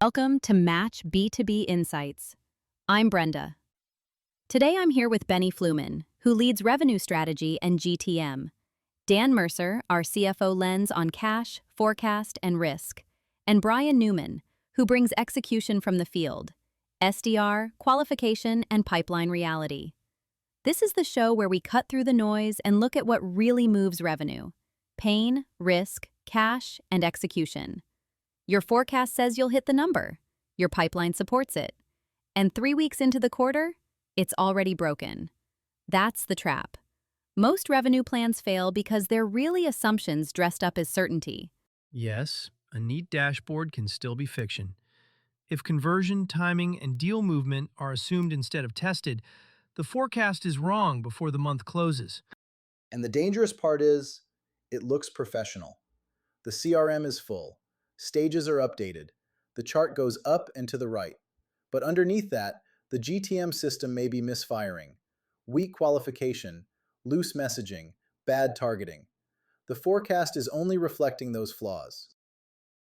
Welcome to MATCH B2B Insights. I'm Brenda. Today I'm here with Fluman, who leads revenue strategy and GTM, Dan Mercer, our CFO lens on cash, forecast, and risk, and Brian Newman, who brings execution from the field, SDR, qualification, and pipeline reality. This is the show where we cut through the noise and look at what really moves revenue: pain, risk, cash, and execution. Your forecast says you'll hit the number. Your pipeline supports it. And 3 weeks into the quarter, it's already broken. That's the trap. Most revenue plans fail because they're really assumptions dressed up as certainty. Yes, a neat dashboard can still be fiction. If conversion, timing, and deal movement are assumed instead of tested, the forecast is wrong before the month closes. And the dangerous part is, it looks professional. The CRM is full. Stages are updated. The chart goes up and to the right. But underneath that, the GTM system may be misfiring. Weak qualification, loose messaging, bad targeting. The forecast is only reflecting those flaws.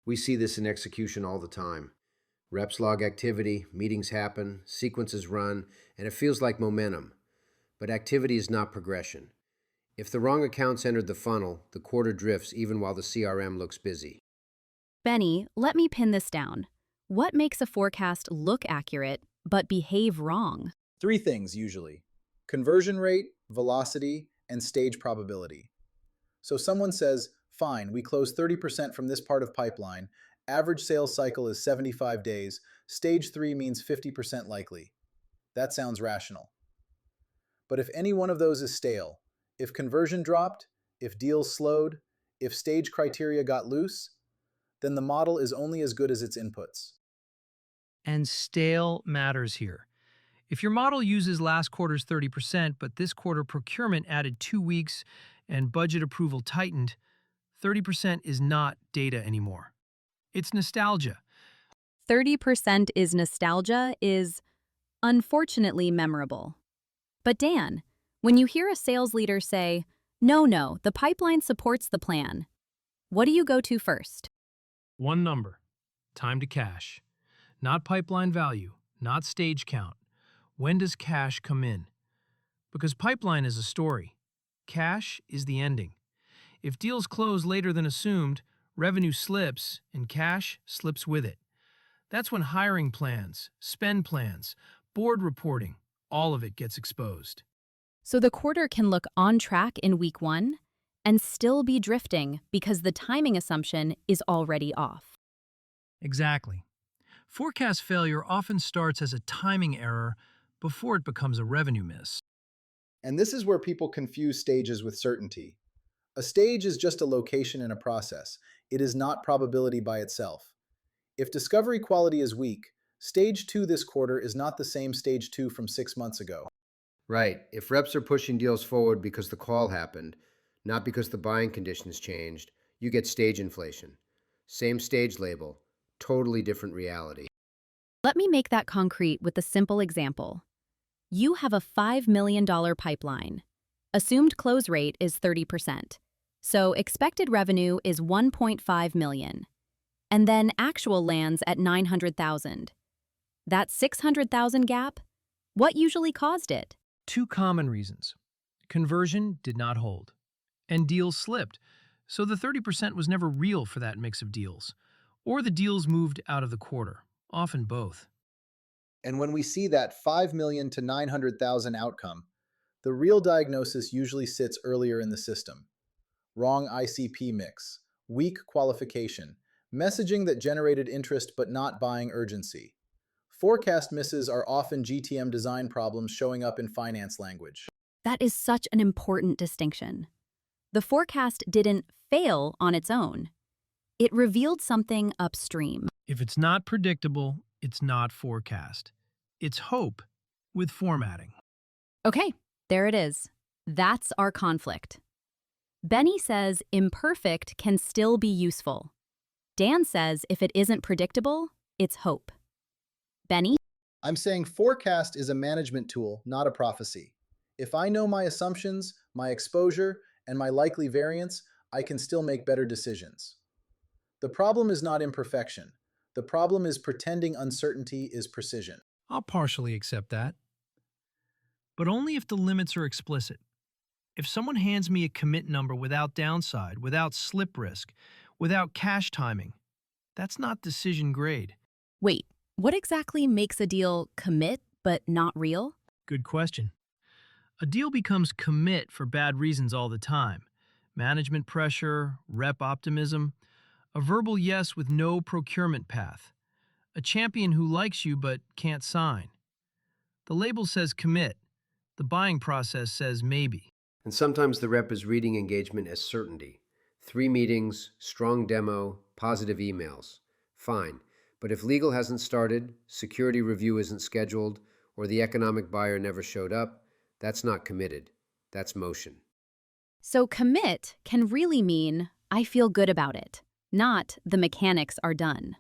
We see this in execution all the time. Reps log activity, meetings happen, sequences run, and it feels like momentum. But activity is not progression. If the wrong accounts entered the funnel, the quarter drifts even while the CRM looks busy. Benny, let me pin this down. What makes a forecast look accurate but behave wrong? 3 things usually: conversion rate, velocity, and stage probability. So someone says, fine, we close 30% from this part of pipeline, average sales cycle is 75 days, stage 3 means 50% likely. That sounds rational. But if any one of those is stale, if conversion dropped, if deals slowed, if stage criteria got loose, then the model is only as good as its inputs. And stale matters here. If your model uses last quarter's 30%, but this quarter procurement added 2 weeks and budget approval tightened, 30% is not data anymore. It's nostalgia. 30% is nostalgia is unfortunately memorable. But Dan, when you hear a sales leader say, no, the pipeline supports the plan, what do you go to first? One number: time to cash. Not pipeline value, not stage count. When does cash come in? Because pipeline is a story. Cash is the ending. If deals close later than assumed, revenue slips and cash slips with it. That's when hiring plans, spend plans, board reporting, all of it gets exposed. So the quarter can look on track in week 1 and still be drifting because the timing assumption is already off. Exactly. Forecast failure often starts as a timing error before it becomes a revenue miss. And this is where people confuse stages with certainty. A stage is just a location in a process. It is not probability by itself. If discovery quality is weak, stage 2 this quarter is not the same stage 2 from 6 months ago. Right, if reps are pushing deals forward because the call happened, not because the buying conditions changed, you get stage inflation. Same stage label, totally different reality. Let me make that concrete with a simple example. You have a $5 million pipeline. Assumed close rate is 30%. So expected revenue is $1.5 million. And then actual lands at $900,000. That $600,000 gap? What usually caused it? 2 common reasons. Conversion did not hold, and deals slipped, so the 30% was never real for that mix of deals. Or the deals moved out of the quarter, often both. And when we see that 5 million to 900,000 outcome, the real diagnosis usually sits earlier in the system. Wrong ICP mix, weak qualification, messaging that generated interest but not buying urgency. Forecast misses are often GTM design problems showing up in finance language. That is such an important distinction. The forecast didn't fail on its own. It revealed something upstream. If it's not predictable, it's not forecast. It's hope with formatting. Okay, there it is. That's our conflict. Benny says imperfect can still be useful. Dan says if it isn't predictable, it's hope. Benny? I'm saying forecast is a management tool, not a prophecy. If I know my assumptions, my exposure, and my likely variance, I can still make better decisions. The problem is not imperfection. The problem is pretending uncertainty is precision. I'll partially accept that, but only if the limits are explicit. If someone hands me a commit number without downside, without slip risk, without cash timing, that's not decision grade. Wait, what exactly makes a deal commit but not real? Good question. A deal becomes commit for bad reasons all the time. Management pressure, rep optimism, a verbal yes with no procurement path, a champion who likes you but can't sign. The label says commit. The buying process says maybe. And sometimes the rep is reading engagement as certainty. 3 meetings, strong demo, positive emails. Fine. But if legal hasn't started, security review isn't scheduled, or the economic buyer never showed up, that's not committed. That's motion. So commit can really mean I feel good about it, not the mechanics are done.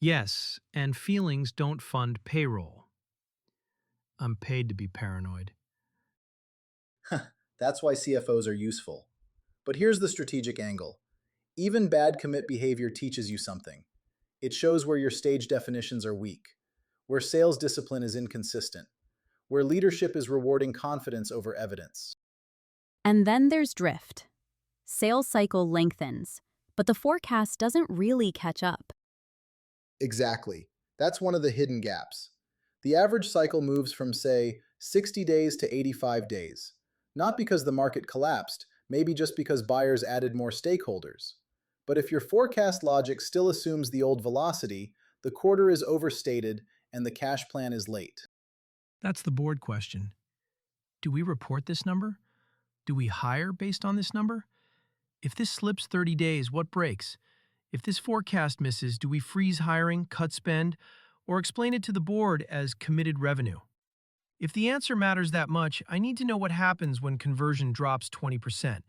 Yes, and feelings don't fund payroll. I'm paid to be paranoid. That's why CFOs are useful. But here's the strategic angle. Even bad commit behavior teaches you something. It shows where your stage definitions are weak, where sales discipline is inconsistent, where leadership is rewarding confidence over evidence. And then there's drift. Sales cycle lengthens, but the forecast doesn't really catch up. Exactly. That's one of the hidden gaps. The average cycle moves from, say, 60 days to 85 days. Not because the market collapsed, maybe just because buyers added more stakeholders. But if your forecast logic still assumes the old velocity, the quarter is overstated and the cash plan is late. That's the board question. Do we report this number? Do we hire based on this number? If this slips 30 days, what breaks? If this forecast misses, do we freeze hiring, cut spend, or explain it to the board as committed revenue? If the answer matters that much, I need to know what happens when conversion drops 20%,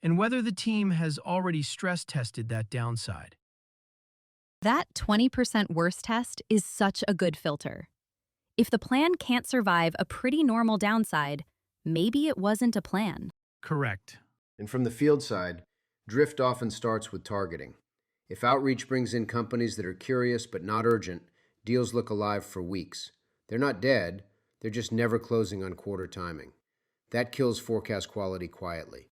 and whether the team has already stress tested that downside. That 20% worst test is such a good filter. If the plan can't survive a pretty normal downside, maybe it wasn't a plan. Correct. And from the field side, drift often starts with targeting. If outreach brings in companies that are curious but not urgent, deals look alive for weeks. They're not dead, they're just never closing on quarter timing. That kills forecast quality quietly.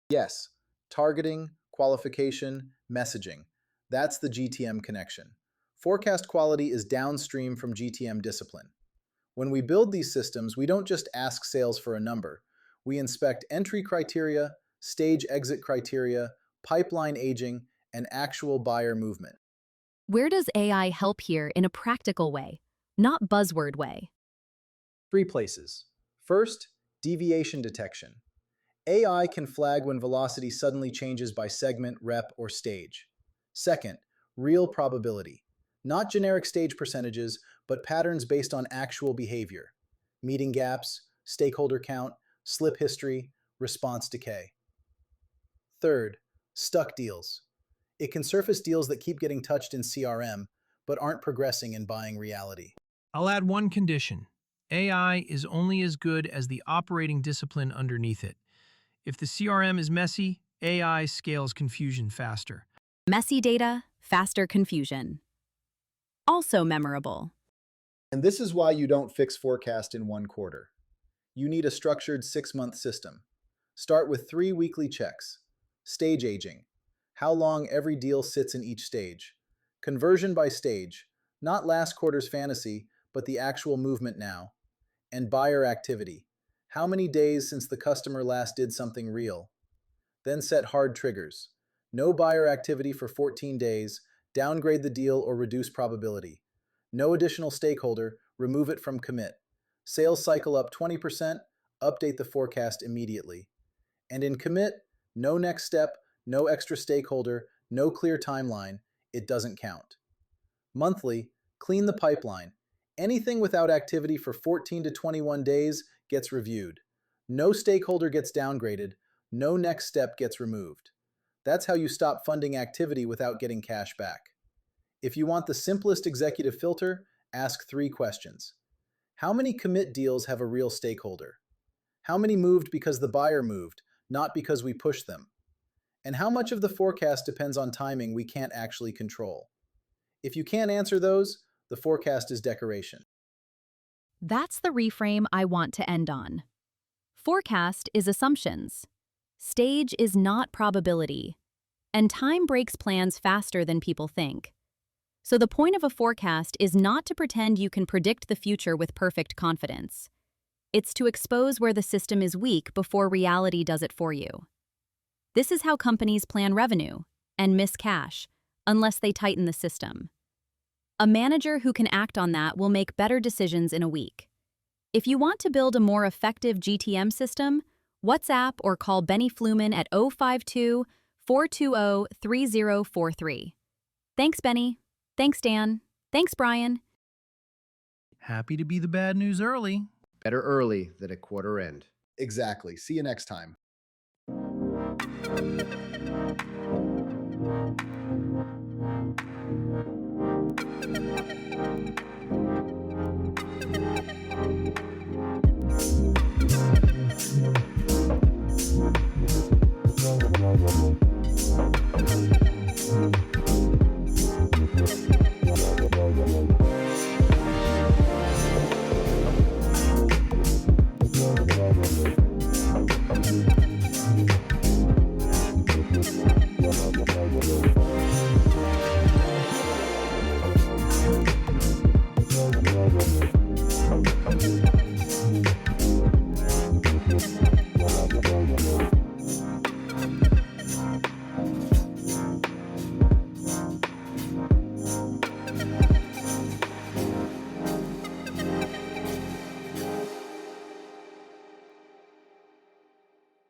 Yes, targeting, qualification, messaging. That's the GTM connection. Forecast quality is downstream from GTM discipline. When we build these systems, we don't just ask sales for a number. We inspect entry criteria, stage exit criteria, pipeline aging, and actual buyer movement. Where does AI help here in a practical way, not buzzword way? 3 places. First, deviation detection. AI can flag when velocity suddenly changes by segment, rep, or stage. Second, real probability. Not generic stage percentages, but patterns based on actual behavior. Meeting gaps, stakeholder count, slip history, response decay. Third, stuck deals. It can surface deals that keep getting touched in CRM, but aren't progressing in buying reality. I'll add one condition. AI is only as good as the operating discipline underneath it. If the CRM is messy, AI scales confusion faster. Messy data, faster confusion. Also memorable. And this is why you don't fix forecast in one quarter. You need a structured 6-month system. Start with 3 weekly checks. Stage aging. How long every deal sits in each stage. Conversion by stage. Not last quarter's fantasy, but the actual movement now. And buyer activity. How many days since the customer last did something real? Then set hard triggers. No buyer activity for 14 days, downgrade the deal or reduce probability. No additional stakeholder, remove it from commit. Sales cycle up 20%, update the forecast immediately. And in commit, no next step, no extra stakeholder, no clear timeline, it doesn't count. Monthly, clean the pipeline. Anything without activity for 14 to 21 days gets reviewed. No stakeholder gets downgraded, no next step gets removed. That's how you stop funding activity without getting cash back. If you want the simplest executive filter, ask 3 questions. How many commit deals have a real stakeholder? How many moved because the buyer moved, not because we pushed them? And how much of the forecast depends on timing we can't actually control? If you can't answer those, the forecast is decoration. That's the reframe I want to end on. Forecast is assumptions. Stage is not probability. And time breaks plans faster than people think. So the point of a forecast is not to pretend you can predict the future with perfect confidence. It's to expose where the system is weak before reality does it for you. This is how companies plan revenue and miss cash, unless they tighten the system. A manager who can act on that will make better decisions in a week. If you want to build a more effective GTM system, WhatsApp or call Benny Fluman at 052-420-3043. Thanks, Benny. Thanks, Dan. Thanks, Brian. Happy to be the bad news early. Better early than at quarter end. Exactly. See you next time.